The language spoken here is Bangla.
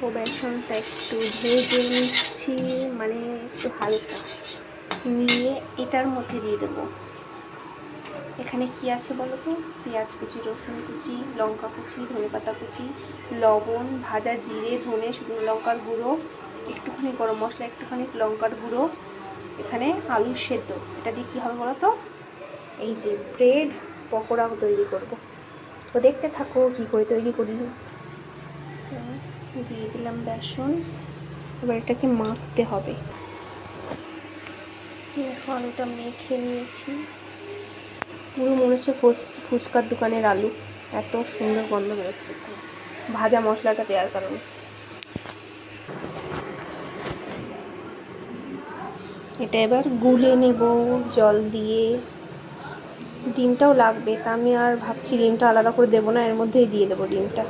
ও বেসনটা একটু ভেজে নিচ্ছি, মানে একটু হালকা নিয়ে এটার মধ্যে দিয়ে দেবো। এখানে কি আছে বলো তো? পেঁয়াজ কুচি, রসুন কুচি, লঙ্কা কুচি, ধনেপাতা কুচি, লবণ, ভাজা জিরে, ধনে, শুকনো লঙ্কার গুঁড়ো, একটুখানি গরম মশলা, একটুখানি লঙ্কার গুঁড়ো, এখানে আলু সেদ্ধ। এটা দিয়ে কী হবে বলো তো? এই যে ব্রেড পকোড়াও তৈরি করব। তো দেখতে থাকো কী করে তৈরি করি। তো দিয়ে দিলাম বেসন, এবার এটাকে মাখতে হবে। দেখো আলুটা মেখে নিয়েছি, পুরো মনে হচ্ছে ফুচকার দোকানের আলু, এত সুন্দর গন্ধ বেরোচ্ছে তো ভাজা মশলাটা দেওয়ার কারণে। এটা এবার গুলে নেব জল দিয়ে। ডিমটাও লাগবে, তা আমি আর ভাবছি ডিমটা আলাদা করে দেবো না, এর মধ্যেই দিয়ে দেবো ডিমটা।